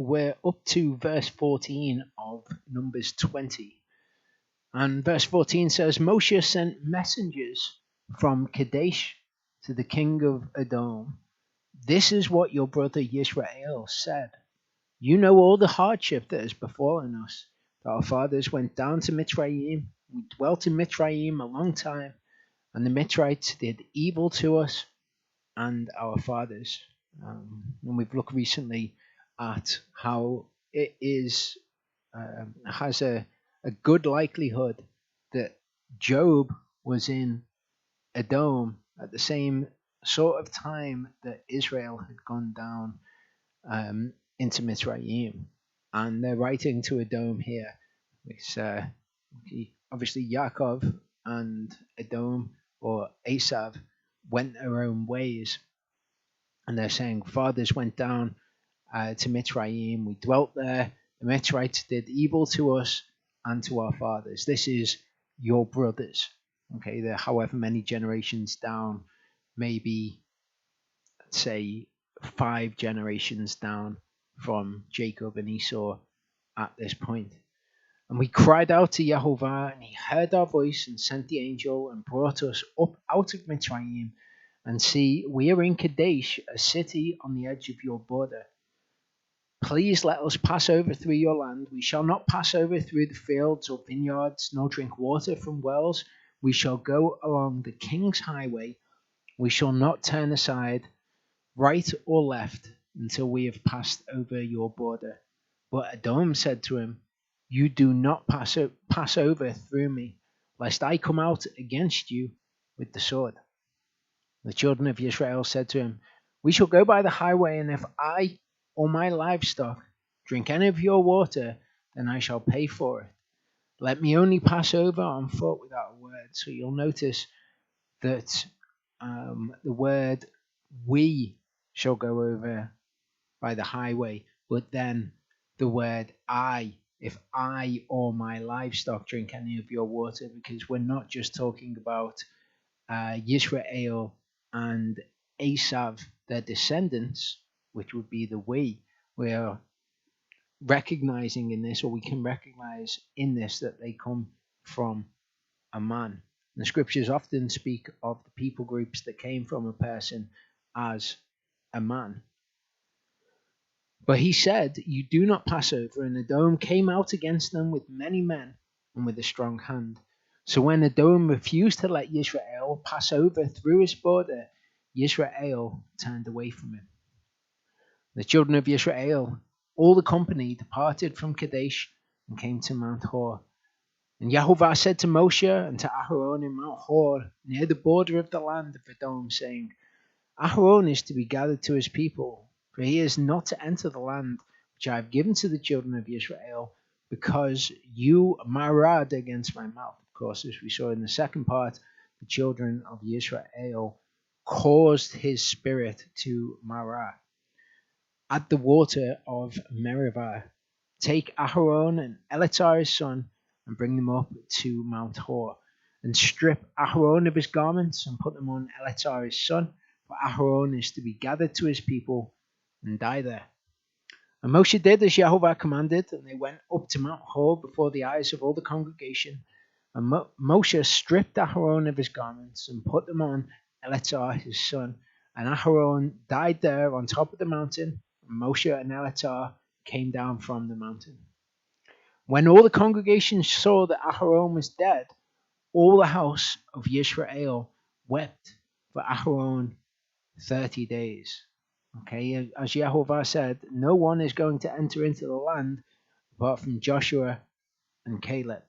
we're up to verse 14 of Numbers 20. And verse 14 says, Moshe sent messengers from Kadesh to the king of Edom. This is what your brother Yisrael said. You know all the hardship that has befallen us. Our fathers went down to Mitzrayim. We dwelt in Mitzrayim a long time, and the Mitzrites did evil to us and our fathers. And we've looked recently at how it is has a good likelihood that Job was in Edom at the same sort of time that Israel had gone down into Mitzrayim. And they're writing to Edom here. It's obviously Yaakov and Edom, or Esav, went their own ways. And they're saying, fathers went down to Mitzrayim. We dwelt there. The Mitzrites did evil to us and to our fathers. This is your brothers. Okay, they're however many generations down, maybe, let's say, 5 generations down from Jacob and Esau at this point. And we cried out to Yehovah, and he heard our voice and sent the angel and brought us up out of Mitzrayim. And see, we are in Kadesh, a city on the edge of your border. Please let us pass over through your land. We shall not pass over through the fields or vineyards, nor drink water from wells. We shall go along the king's highway. We shall not turn aside, right or left, until we have passed over your border. But Edom said to him, You do not pass over through me, lest I come out against you with the sword. The children of Israel said to him, We shall go by the highway, and if I or my livestock drink any of your water, then I shall pay for it. Let me only pass over on foot without a word. So you'll notice that the word we shall go over by the highway, but then the word I, if I or my livestock drink any of your water, because we're not just talking about Yisrael and Esav, their descendants, which would be the we are recognizing in this, or we can recognize in this, that they come from a man. The scriptures often speak of the people groups that came from a person as a man. But he said, You do not pass over, and Edom came out against them with many men and with a strong hand. So when Edom refused to let Yisrael pass over through his border, Yisrael turned away from him. The children of Yisrael, all the company, departed from Kadesh and came to Mount Hor. And Yehovah said to Moshe and to Aharon in Mount Hor, near the border of the land of Edom, saying, Aharon is to be gathered to his people, for he is not to enter the land which I have given to the children of Israel, because you marad against my mouth. Of course, as we saw in the second part, the children of Israel caused his spirit to marah. At the water of Meribah, take Aharon and Eleazar his son, and bring them up to Mount Hor, and strip Aharon of his garments, and put them on Eleazar his son, for Aharon is to be gathered to his people, and die there. And Moshe did as Yehovah commanded, and they went up to Mount Hor before the eyes of all the congregation. And Moshe stripped Aharon of his garments, and put them on Eleazar his son, and Aharon died there on top of the mountain. Moshe and Eleazar came down from the mountain. When all the congregation saw that Aharon was dead, all the house of Yisrael wept for Aharon 30 days. Okay, as Yehovah said, no one is going to enter into the land apart from Joshua and Caleb.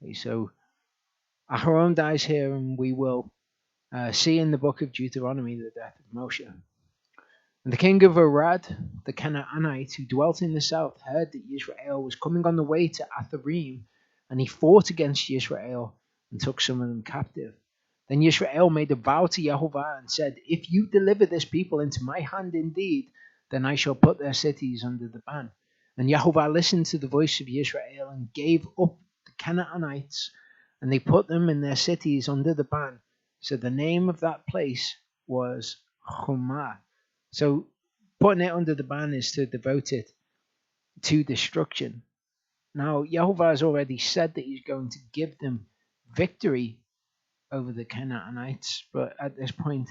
Okay, so Aharon dies here, and we will see in the book of Deuteronomy the death of Moshe. And the king of Arad, the Canaanite, who dwelt in the south, heard that Israel was coming on the way to Atharim, and he fought against Israel and took some of them captive. Then Israel made a vow to Yehovah and said, If you deliver this people into my hand indeed, then I shall put their cities under the ban. And Yehovah listened to the voice of Israel and gave up the Canaanites, and they put them in their cities under the ban. So the name of that place was Humah. So putting it under the ban is to devote it to destruction. Now, Yehovah has already said that he's going to give them victory over the Canaanites, but at this point,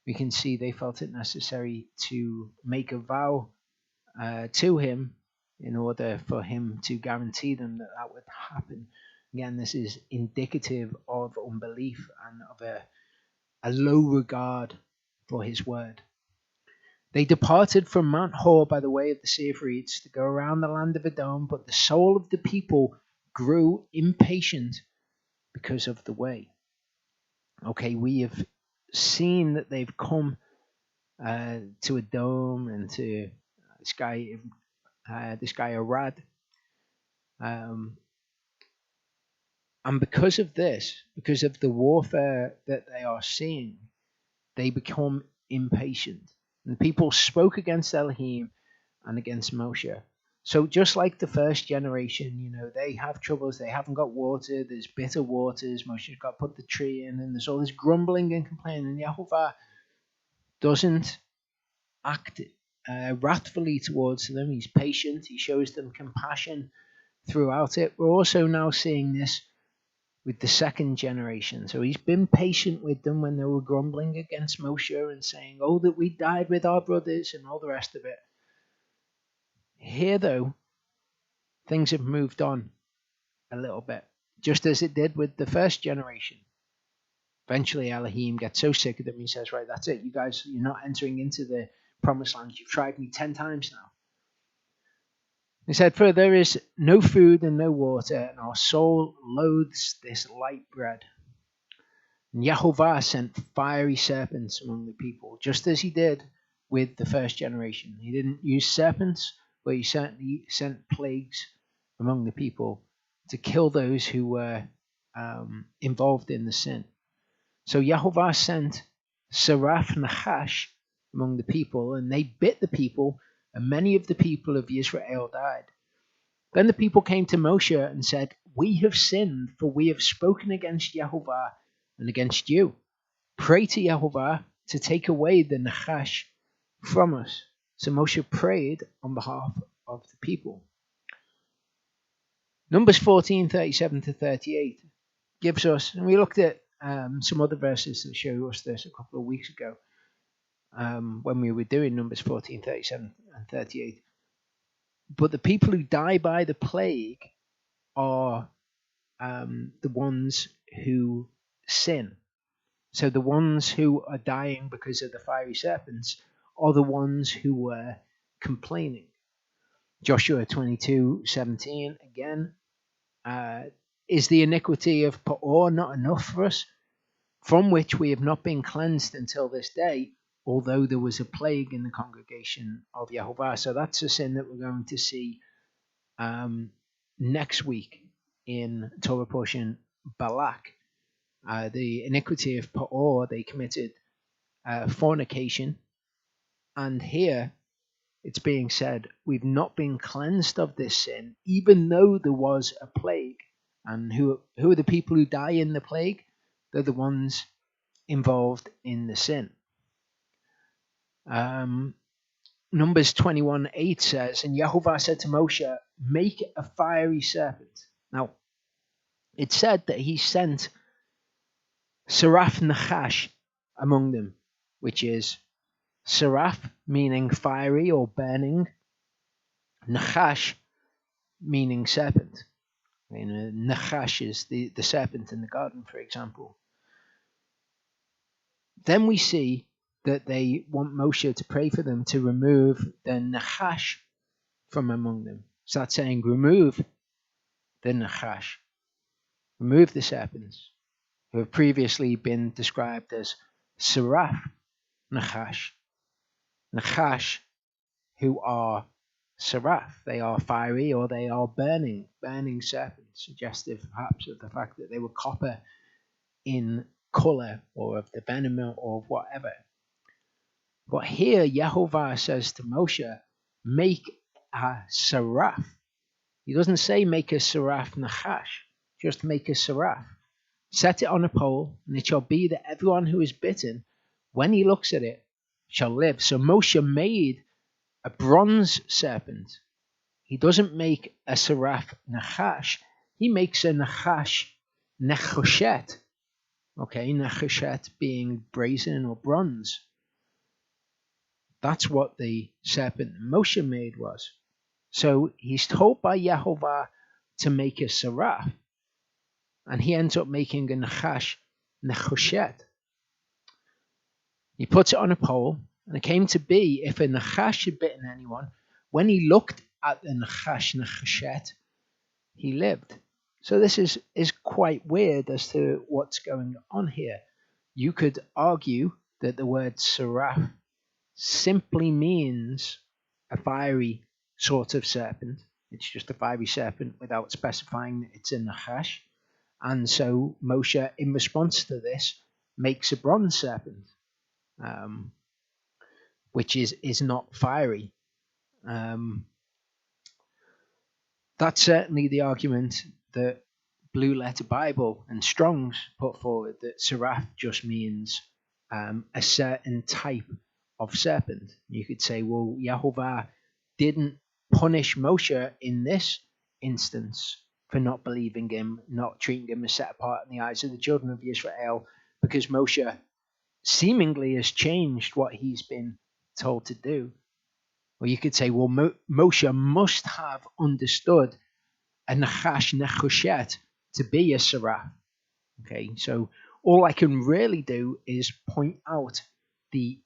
we can see they felt it necessary to make a vow to him in order for him to guarantee them that that would happen. Again, this is indicative of unbelief and of a low regard for his word. They departed from Mount Hor by the way of the Sea of Reeds to go around the land of Edom, but the soul of the people grew impatient because of the way. Okay, we have seen that they've come to Edom and to this guy Arad. And because of this, because of the warfare that they are seeing, they become impatient. And people spoke against Elohim and against Moshe. So just like the first generation, they have troubles. They haven't got water. There's bitter waters. Moshe's got to put the tree in, and there's all this grumbling and complaining. And Yehovah doesn't act wrathfully towards them. He's patient. He shows them compassion throughout it. We're also now seeing this with the second generation. So he's been patient with them when they were grumbling against Moshe and saying, oh, that we died with our brothers and all the rest of it. Here, though, things have moved on a little bit, just as it did with the first generation. Eventually, Elohim gets so sick of them, he says, right, that's it. You guys, you're not entering into the promised land. You've tried me 10 times now. He said, for there is no food and no water, and our soul loathes this light bread. And Yehovah sent fiery serpents among the people, just as he did with the first generation. He didn't use serpents, but he certainly sent plagues among the people to kill those who were involved in the sin. So Yehovah sent Saraf Nachash among the people, and they bit the people, and many of the people of Israel died. Then the people came to Moshe and said, we have sinned, for we have spoken against Yehovah and against you. Pray to Yehovah to take away the Nachash from us. So Moshe prayed on behalf of the people. Numbers 14:37-38 gives us, and we looked at some other verses that show us this a couple of weeks ago, when we were doing Numbers 14:37 and 38. But the people who die by the plague are the ones who sin. So the ones who are dying because of the fiery serpents are the ones who were complaining. Joshua 22:17 again. Is the iniquity of Peor not enough for us, from which we have not been cleansed until this day, although there was a plague in the congregation of Yehovah? So that's a sin that we're going to see next week in Torah portion Balak. The iniquity of Peor, they committed fornication. And here it's being said, we've not been cleansed of this sin, even though there was a plague. And who are the people who die in the plague? They're the ones involved in the sin. Numbers 21:8 says, and Yehovah said to Moshe, make a fiery serpent. Now, it said that he sent Saraf Nachash among them, which is Saraf meaning fiery or burning, Nachash meaning serpent. Nachash is the serpent in the garden, for example. Then we see that they want Moshe to pray for them to remove the Nachash from among them. So that's saying remove the Nachash. Remove the serpents who have previously been described as Saraf Nachash. Nachash who are Saraf. They are fiery or they are burning serpents, suggestive perhaps of the fact that they were copper in color or of the venom or whatever. But here Yehovah says to Moshe, make a Saraf. He doesn't say make a Saraf Nachash, just make a Saraf. Set it on a pole, and it shall be that everyone who is bitten, when he looks at it, shall live. So Moshe made a bronze serpent. he doesn't make a seraph nachash, he makes a nachash nechoshet. Okay, nechoshet being brazen or bronze. That's what the serpent Moshe made was. So he's told by Yehovah to make a seraph, and he ends up making a nachash nechoshet. He puts it on a pole, and it came to be, if a nachash had bitten anyone, when he looked at the nachash nechoshet, he lived. So this is quite weird as to what's going on here. You could argue that the word seraph simply means a fiery sort of serpent. It's just a fiery serpent without specifying that it's a nachash. And so Moshe, in response to this, makes a bronze serpent, which is not fiery. That's certainly the argument that Blue Letter Bible and Strong's put forward, that seraph just means a certain type of serpent. You could say, well, Yehovah didn't punish Moshe in this instance for not believing him, not treating him as set apart in the eyes of the children of Israel, because Moshe seemingly has changed what he's been told to do. Or you could say, well, Moshe must have understood a nachash nechoshet to be a seraph. Okay, so all I can really do is point out the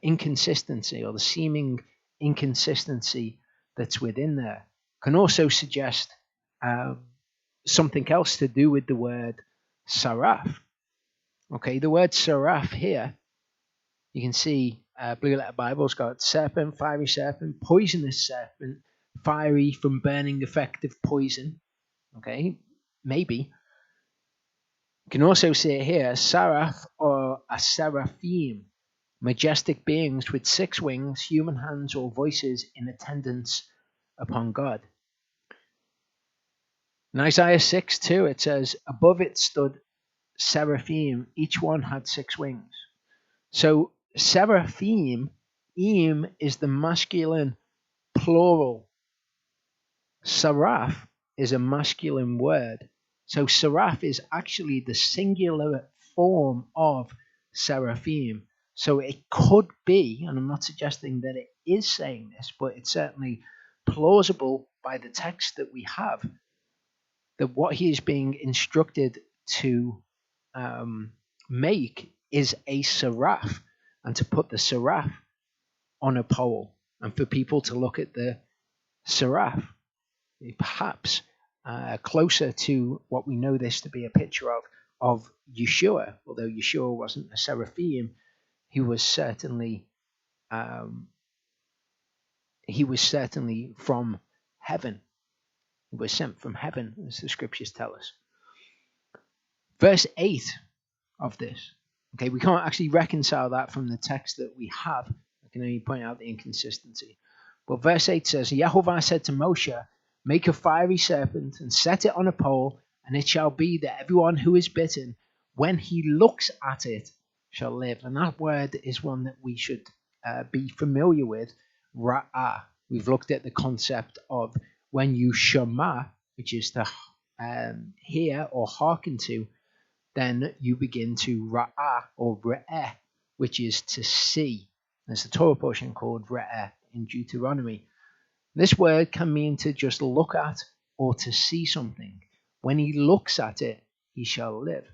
inconsistency, or the seeming inconsistency that's within there. Can also suggest something else to do with the word seraph. Okay, the word seraph here, you can see Blue Letter Bible's got serpent, fiery serpent, poisonous serpent, fiery from burning effective poison. Okay, maybe. You can also see it here, seraph or a seraphim, majestic beings with 6 wings, human hands or voices in attendance upon God. In Isaiah 6:2, it says, above it stood seraphim, each one had 6 wings. So seraphim, is the masculine plural. Seraph is a masculine word. So seraph is actually the singular form of seraphim. So it could be, and I'm not suggesting that it is saying this, but it's certainly plausible by the text that we have, that what he is being instructed to make is a seraph, and to put the seraph on a pole, and for people to look at the seraph, perhaps closer to what we know this to be a picture of Yeshua. Although Yeshua wasn't a seraphim, he was certainly from heaven. He was sent from heaven, as the scriptures tell us. Verse 8 of this. Okay, we can't actually reconcile that from the text that we have. I can only point out the inconsistency. But verse 8 says, Yehovah said to Moshe, make a fiery serpent and set it on a pole, and it shall be that everyone who is bitten, when he looks at it, shall live. And that word is one that we should be familiar with, ra'ah. We've looked at the concept of when you shema, which is to hear or hearken to, then you begin to ra'ah or re'eh, which is to see. There's a Torah portion called re'eh in Deuteronomy. This word can mean to just look at or to see something. When he looks at it, he shall live.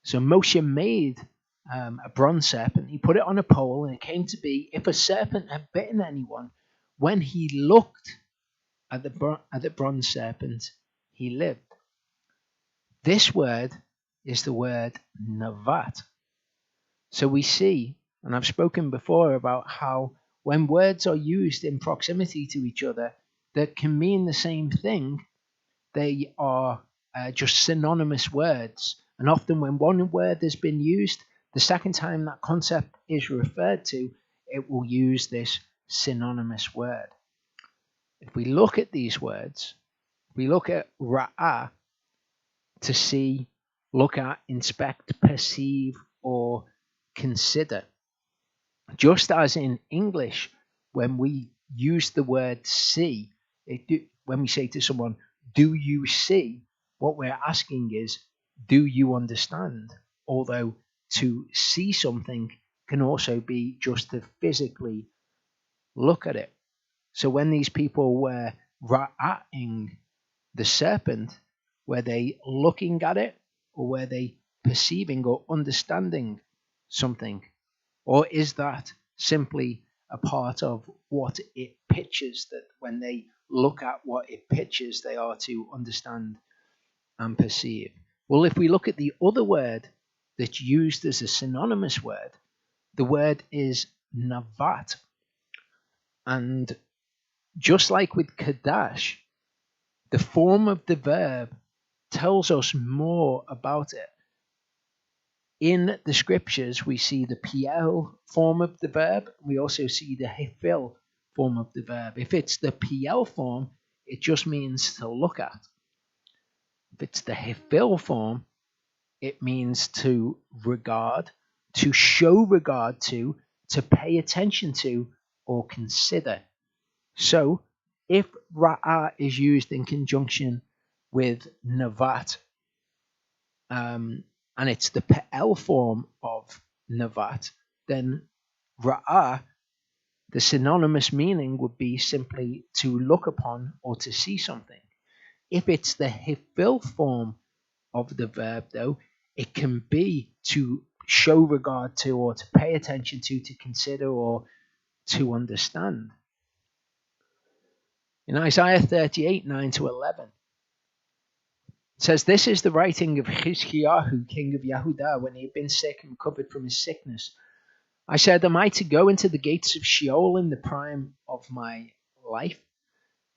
So Moshe made a bronze serpent. He put it on a pole, and it came to be, if a serpent had bitten anyone, when he looked at the bronze serpent, he lived. This word is the word navat. So we see, and I've spoken before about how when words are used in proximity to each other that can mean the same thing, they are just synonymous words. And often when one word has been used, the second time that concept is referred to, it will use this synonymous word. If we look at these words, we look at ra'ah, to see, look at, inspect, perceive, or consider. Just as in English, when we use the word see, when we say to someone, do you see? What we're asking is, do you understand? Although to see something can also be just to physically look at it. So when these people were ra'aing the serpent, were they looking at it, or were they perceiving or understanding something? Or is that simply a part of what it pictures, that when they look at what it pictures, they are to understand and perceive? Well, if we look at the other word that's used as a synonymous word, the word is navat. And just like with kadash, the form of the verb tells us more about it. In the scriptures, we see the piel form of the verb. We also see the hefil form of the verb. If it's the piel form, it just means to look at. If it's the hefil form, it means to regard, to show regard to pay attention to, or consider. So, if ra'ah is used in conjunction with navat, and it's the pe'el form of navat, then ra'ah, the synonymous meaning would be simply to look upon or to see something. If it's the hefil form of the verb, though, it can be to show regard to, or to pay attention to consider, or to understand. In Isaiah 38, 9-11, it says, "This is the writing of Chizkiyahu, king of Yehudah, when he had been sick and recovered from his sickness. I said, am I to go into the gates of Sheol in the prime of my life?"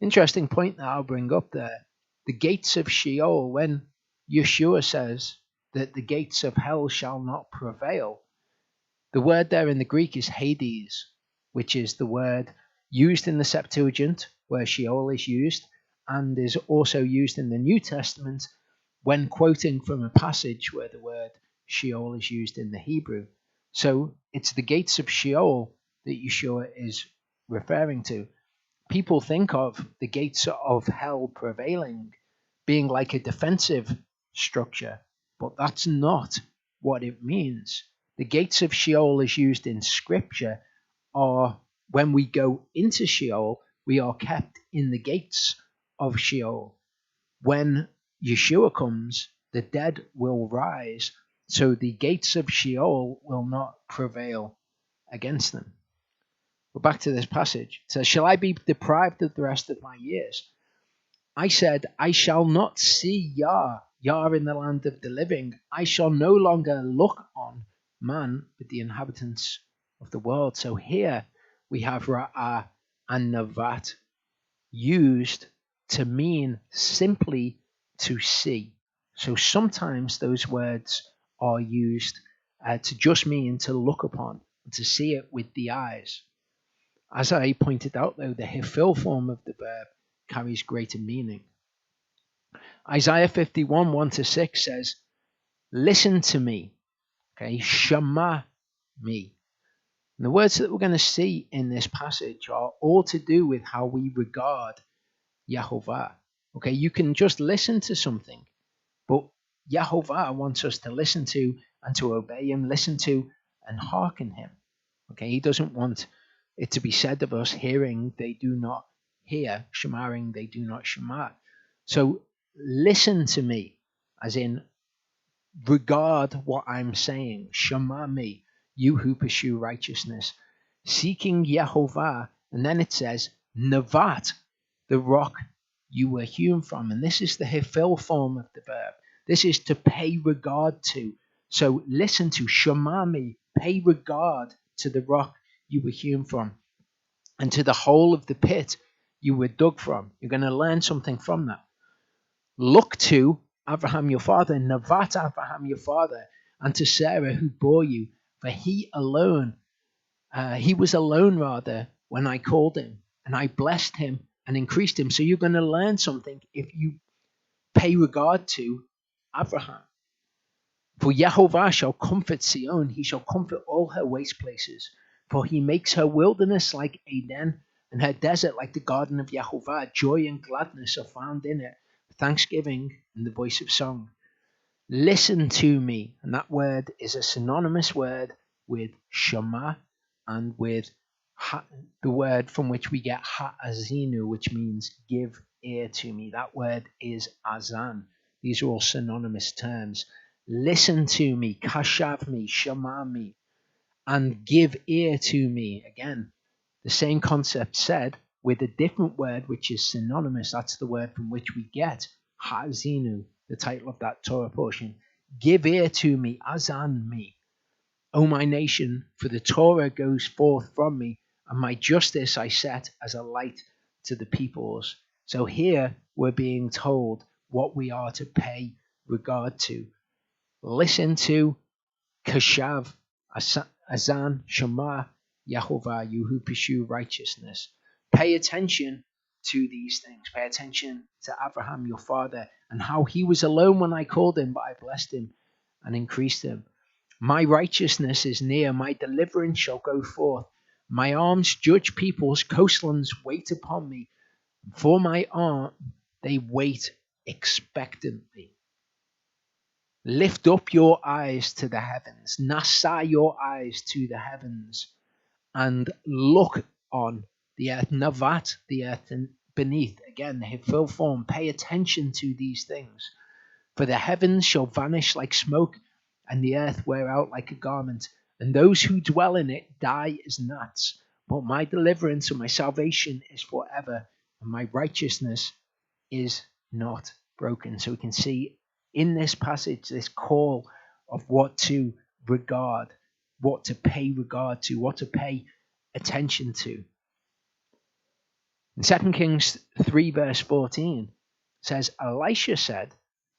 Interesting point that I'll bring up there. The gates of Sheol, when Yeshua says that the gates of hell shall not prevail, the word there in the Greek is Hades, which is the word used in the Septuagint where Sheol is used, and is also used in the New Testament when quoting from a passage where the word Sheol is used in the Hebrew. So it's the gates of Sheol that Yeshua is referring to. People think of the gates of hell prevailing being like a defensive structure, but that's not what it means. The gates of Sheol is used in Scripture are when we go into Sheol, we are kept in the gates of Sheol. When Yeshua comes, the dead will rise, so the gates of Sheol will not prevail against them. But back to this passage. It says, "Shall I be deprived of the rest of my years? I said, I shall not see Yah in the land of the living. I shall no longer look on man, but the inhabitants of the world." So here we have Ra'ah and Navat used to mean simply to see. So sometimes those words are used to just mean to look upon, to see it with the eyes. As I pointed out, though, the hefil form of the verb carries greater meaning. Isaiah 51, 1-6 says, "Listen to me," okay, shema me. And the words that we're going to see in this passage are all to do with how we regard Yahovah. Okay, you can just listen to something, but Yahovah wants us to listen to and to obey him, listen to and hearken him. Okay, he doesn't want it to be said of us, hearing they do not hear, shemaring they do not shema. So listen to me, as in regard what I'm saying. Shema me, you who pursue righteousness, seeking Yehovah. And then it says, Navat, the rock you were hewn from. And this is the hefil form of the verb. This is to pay regard to. So listen to, Shema me, pay regard to the rock you were hewn from, and to the hole of the pit you were dug from. You're going to learn something from that. Look to Abraham your father, Navat Abraham your father, and to Sarah who bore you, for he was alone rather when I called him, and I blessed him and increased him. So you're going to learn something if you pay regard to Abraham. For Yehovah shall comfort Sion, he shall comfort all her waste places. For he makes her wilderness like Eden, and her desert like the garden of Yehovah. Joy and gladness are found in it, thanksgiving and the voice of song. Listen to me, and that word is a synonymous word with Shema and with the word from which we get ha'azinu, which means give ear to me. That word is azan. These are all synonymous terms. Listen to me, kashav me, shema me, and give ear to me. Again, the same concept said with a different word which is synonymous. That's the word from which we get ha'azinu, the title of that Torah portion. Give ear to me, azan me, O my nation, for the Torah goes forth from me, and my justice I set as a light to the peoples. So here we're being told what we are to pay regard to. Listen to Kashav, Azan, Shema, Yehovah, you who pursue righteousness. Pay attention to these things. Pay attention to Abraham, your father, and how he was alone when I called him, but I blessed him and increased him. My righteousness is near, my deliverance shall go forth. My arms judge peoples, coastlands wait upon me. For my arm they wait expectantly. Lift up your eyes to the heavens, nasa your eyes to the heavens, and look on the earth, navat, the earth beneath. Again, the Hifil form. Pay attention to these things. For the heavens shall vanish like smoke, and the earth wear out like a garment, and those who dwell in it die as gnats. But my deliverance and my salvation is forever, and my righteousness is not broken. So we can see in this passage this call of what to regard, what to pay regard to, what to pay attention to. In 2 Kings 3 verse 14 says, Elisha said,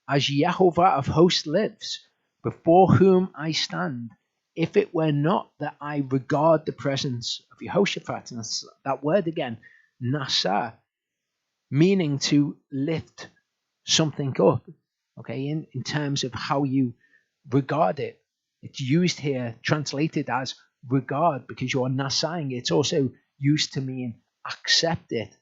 As Yehovah of hosts lives, before whom I stand, if it were not that I regard the presence of Jehoshaphat, and that word again, nasa, meaning to lift something up, okay, in terms of how you regard it. It's used here, translated as regard, because you're nasaing. It's also used to mean accept it.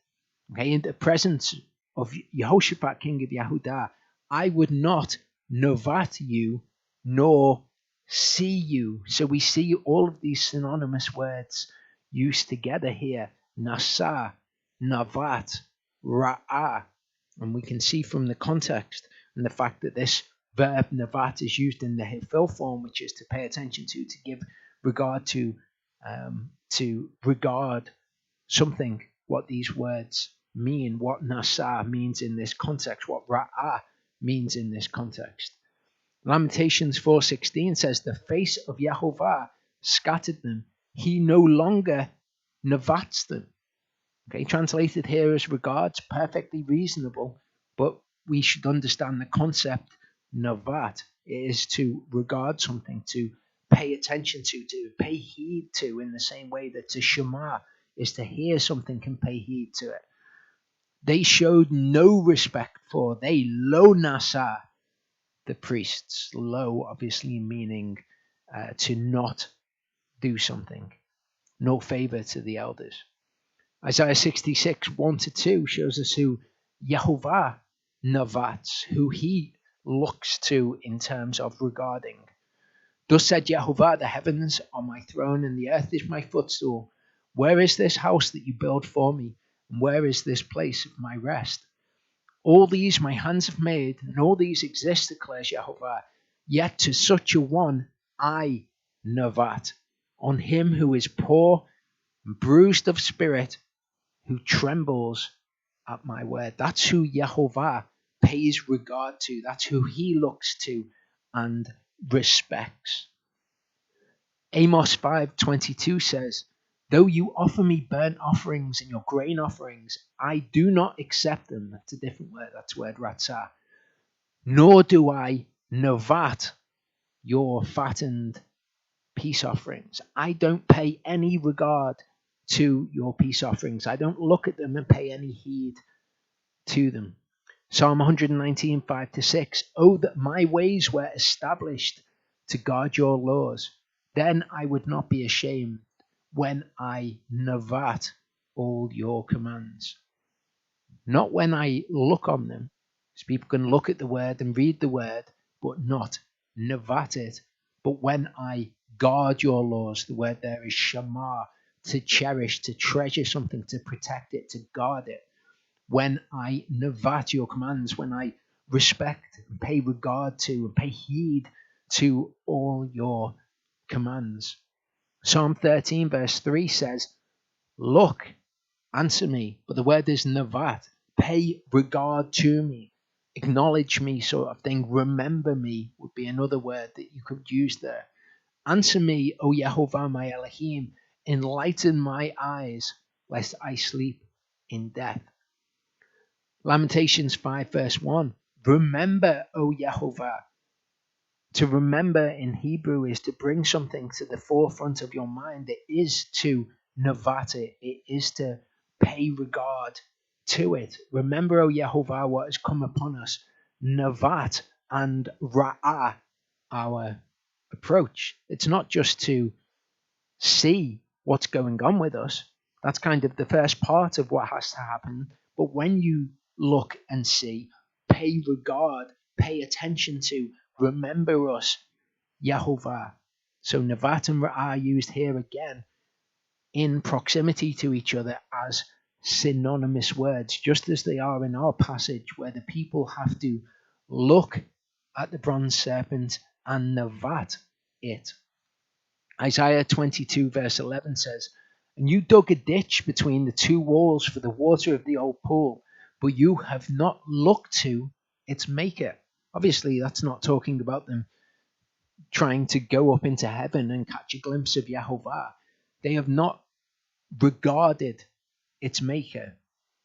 Okay, in the presence of Jehoshaphat, king of Yehudah, I would not novat you, nor see you. So we see all of these synonymous words used together here. Nasa, navat, ra'ah. And we can see from the context and the fact that this verb navat is used in the hifil form, which is to pay attention to give regard to regard something, what these words mean, what nasa means in this context, what ra'ah means in this context. Lamentations 4:16 says, the face of Yehovah scattered them. He no longer navats them. Okay, translated here as regards, perfectly reasonable, but we should understand the concept navat. It is to regard something, to pay attention to pay heed to, in the same way that to shema is to hear something and pay heed to it. They showed no respect for, they lo nasa, the priests. Lo obviously meaning to not do something. No favor to the elders. Isaiah 66, 1-2 shows us who Yehovah navats, who he looks to in terms of regarding. Thus said Yehovah, the heavens are my throne and the earth is my footstool. Where is this house that you build for me? And where is this place of my rest? All these my hands have made, and all these exist, declares Yehovah. Yet to such a one I navat, on him who is poor and bruised of spirit, who trembles at my word. That's who Yehovah pays regard to. That's who he looks to and respects. Amos 5:22 says, though you offer me burnt offerings and your grain offerings, I do not accept them. That's a different word. That's the word ratzah. Nor do I navat your fattened peace offerings. I don't pay any regard to your peace offerings. I don't look at them and pay any heed to them. Psalm 119, 5-6. Oh, that my ways were established to guard your laws. Then I would not be ashamed when I navat all your commands. Not when I look on them, because people can look at the word and read the word, but not nevat it. But when I guard your laws, the word there is shamar, to cherish, to treasure something, to protect it, to guard it. When I nevat your commands, when I respect and pay regard to and pay heed to all your commands. Psalm 13 verse 3 says, look, answer me, but the word is nevat, pay regard to me, acknowledge me, sort of thing. Remember me would be another word that you could use there. Answer me, O Yehovah my Elohim, enlighten my eyes, lest I sleep in death. Lamentations 5 verse 1, remember, O Yehovah. To remember in Hebrew is to bring something to the forefront of your mind. It is to nevat it. It is to pay regard to it. Remember, O Yehovah, what has come upon us. Nevat and ra'ah, our approach. It's not just to see what's going on with us. That's kind of the first part of what has to happen. But when you look and see, pay regard, pay attention to, remember us, Yehovah. So nevat and ra'ah used here again in proximity to each other as synonymous words, just as they are in our passage where the people have to look at the bronze serpent and nevat it. Isaiah 22 verse 11 says, and you dug a ditch between the two walls for the water of the old pool, but you have not looked to its maker. Obviously, that's not talking about them trying to go up into heaven and catch a glimpse of Yehovah. They have not regarded its maker.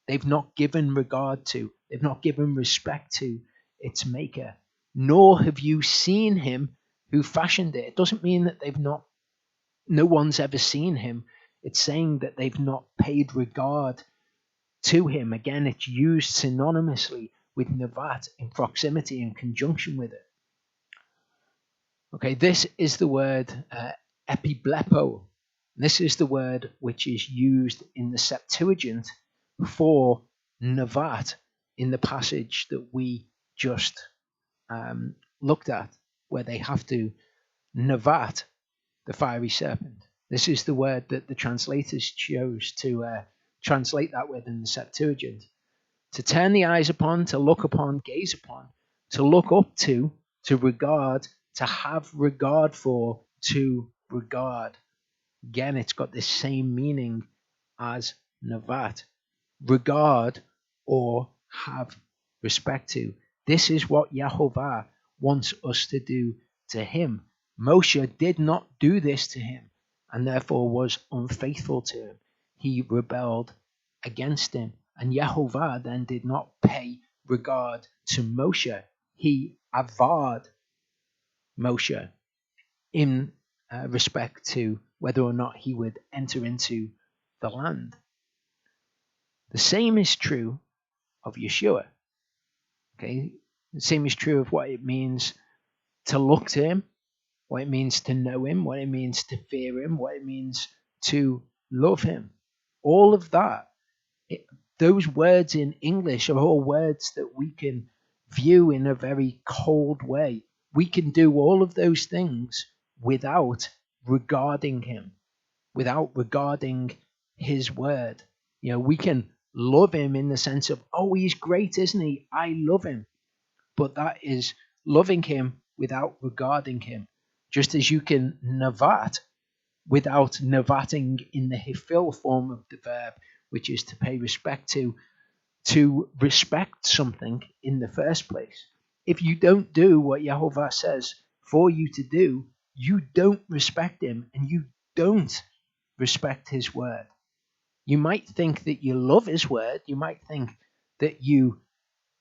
They've not given regard to, they've not given respect to its maker. Nor have you seen him who fashioned it. It doesn't mean that no one's ever seen him. It's saying that they've not paid regard to him. Again, it's used synonymously with nevat, in proximity, in conjunction with it. Okay, this is the word epiblepo. This is the word which is used in the Septuagint for nevat in the passage that we just looked at, where they have to nevat the fiery serpent. This is the word that the translators chose to translate that with in the Septuagint. To turn the eyes upon, to look upon, gaze upon, to look up to regard, to have regard for, to regard. Again, it's got the same meaning as nevat. Regard or have respect to. This is what Yehovah wants us to do to him. Moshe did not do this to him and therefore was unfaithful to him. He rebelled against him. And Yehovah then did not pay regard to Moshe. He avad Moshe in respect to whether or not he would enter into the land. The same is true of Yeshua. Okay, the same is true of what it means to look to him, what it means to know him, what it means to fear him, what it means to love him. All of that, those words in English are all words that we can view in a very cold way. We can do all of those things without regarding him, without regarding his word. You know, we can love him in the sense of, oh, he's great, isn't he? I love him. But that is loving him without regarding him. Just as you can nevat without nevating in the hifil form of the verb, which is to pay respect to respect something in the first place. If you don't do what Yehovah says for you to do, you don't respect him and you don't respect his word. You might think that you love his word. You might think that you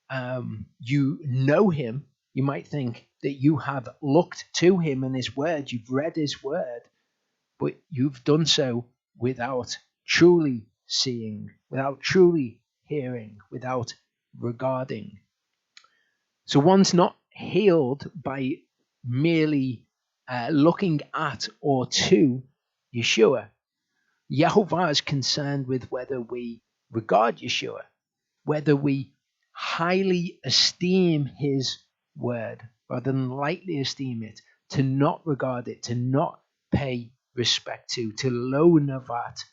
know him. You might think that you have looked to him and his word. You've read his word, but you've done so without truly seeing, without truly hearing, without regarding. So one's not healed by merely looking at or to Yeshua. Yehovah is concerned with whether we regard Yeshua, whether we highly esteem his word rather than lightly esteem it, to not regard it, to not pay respect to low navat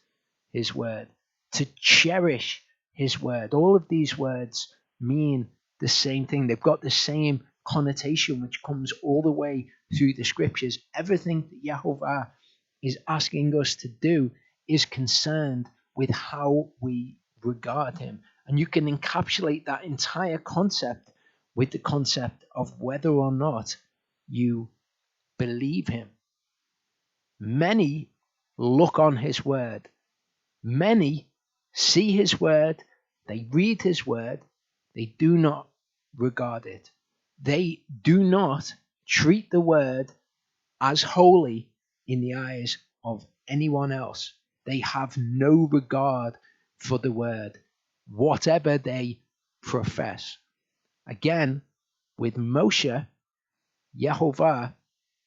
his word, to cherish his word. All of these words mean the same thing. They've got the same connotation, which comes all the way through the scriptures. Everything that Yehovah is asking us to do is concerned with how we regard him. And you can encapsulate that entire concept with the concept of whether or not you believe him. Many look on his word. Many see his word. They read his word. They do not regard it. They do not treat the word as holy in the eyes of anyone else. They have no regard for the word, whatever they profess. Again, with Moshe, Yehovah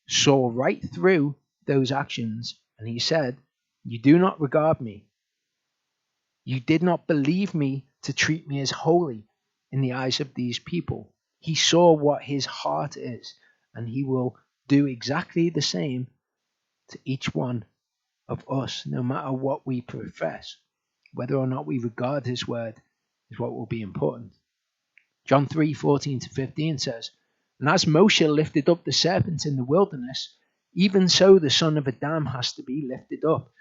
saw right through those actions, and he said, "You do not regard me. You did not believe me to treat me as holy in the eyes of these people." He saw what his heart is, and he will do exactly the same to each one of us, no matter what we profess. Whether or not we regard his word is what will be important. John 3:14-15 says, "And as Moshe lifted up the serpent in the wilderness, even so the Son of Adam has to be lifted up,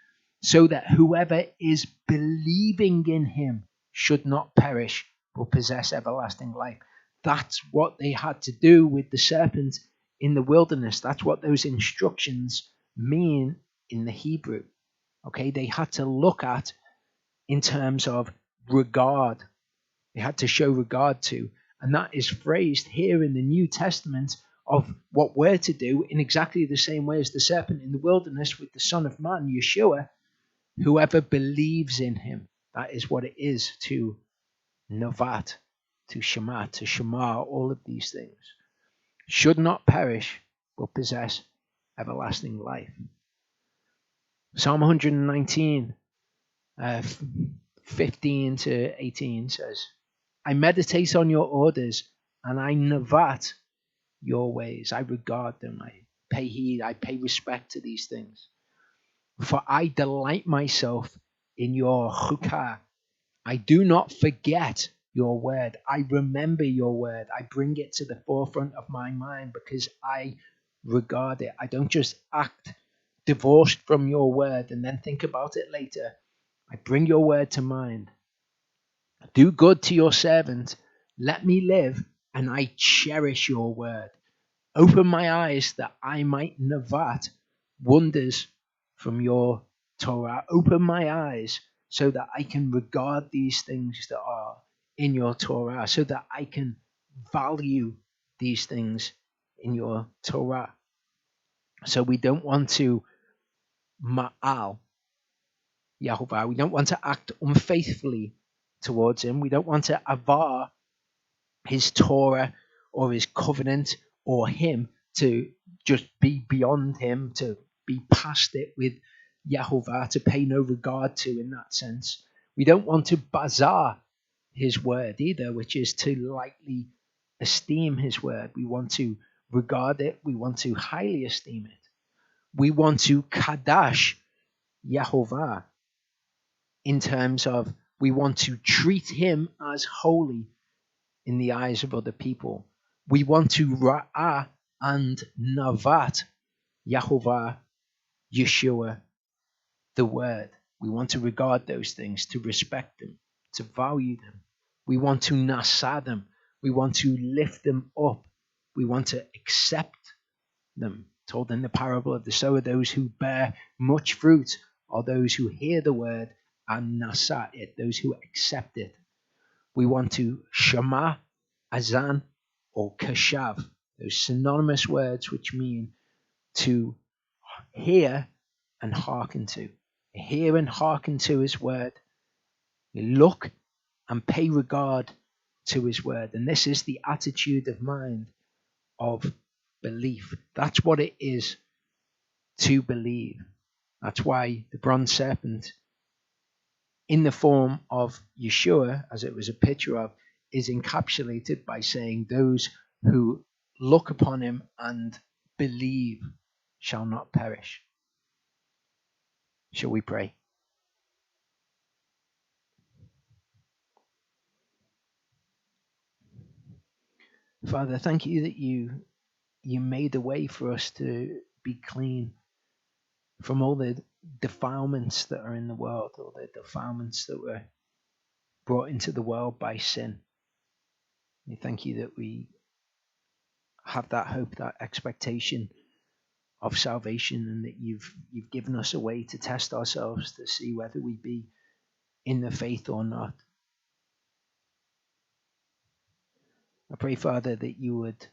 so that whoever is believing in him should not perish, but possess everlasting life." That's what they had to do with the serpent in the wilderness. That's what those instructions mean in the Hebrew. Okay, they had to look at in terms of regard. They had to show regard to. And that is phrased here in the New Testament of what we're to do in exactly the same way as the serpent in the wilderness with the Son of Man, Yeshua. Whoever believes in him, that is what it is to Navat, to Shema, all of these things, should not perish, but possess everlasting life. Psalm 119, 15-18 says, "I meditate on your orders, and I navat your ways." I regard them. I pay heed. I pay respect to these things. "For I delight myself in your Chukat. I do not forget your word. I remember your word. I bring it to the forefront of my mind because I regard it." I don't just act divorced from your word and then think about it later. I bring your word to mind. "Do good to your servant. Let me live, and I cherish your word. Open my eyes that I might navat wonders from your Torah." Open my eyes so that I can regard these things that are in your Torah, so that I can value these things in your Torah. So we don't want to ma'al Yehovah. We don't want to act unfaithfully towards him. We don't want to avar his Torah or his covenant or him, to just be beyond him, to be past it with Yehovah, to pay no regard to in that sense. We don't want to bazar his word either, which is to lightly esteem his word. We want to regard it. We want to highly esteem it. We want to kadash Yehovah in terms of we want to treat him as holy in the eyes of other people. We want to ra'ah and navat Yehovah, Yeshua, the word. We want to regard those things, to respect them, to value them. We want to nasa them. We want to lift them up. We want to accept them. Told in the parable of the sower, those who bear much fruit are those who hear the word and nasa it, those who accept it. We want to shema, azan, or kashav, those synonymous words which mean to hear and hearken to. Hear and hearken to his word. Look and pay regard to his word. And this is the attitude of mind of belief. That's what it is to believe. That's why the bronze serpent in the form of Yeshua, as it was a picture of, is encapsulated by saying those who look upon him and believe shall not perish. Shall we pray? Father, thank you that you made a way for us to be clean from all the defilements that are in the world, all the defilements that were brought into the world by sin. We thank you that we have that hope, that expectation of salvation, and that you've given us a way to test ourselves to see whether we be in the faith or not. I pray, Father, that you would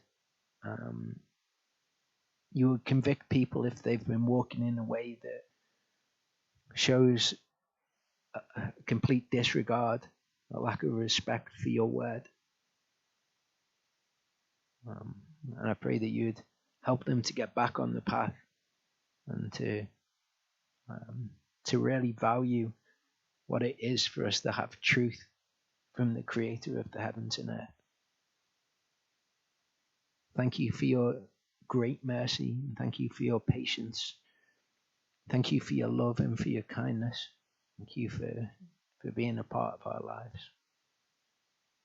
convict people if they've been walking in a way that shows a complete disregard, a lack of respect for your word. And I pray that you'd help them to get back on the path and to really value what it is for us to have truth from the Creator of the heavens and earth. Thank you for your great mercy. Thank you for your patience. Thank you for your love and for your kindness. Thank you for being a part of our lives.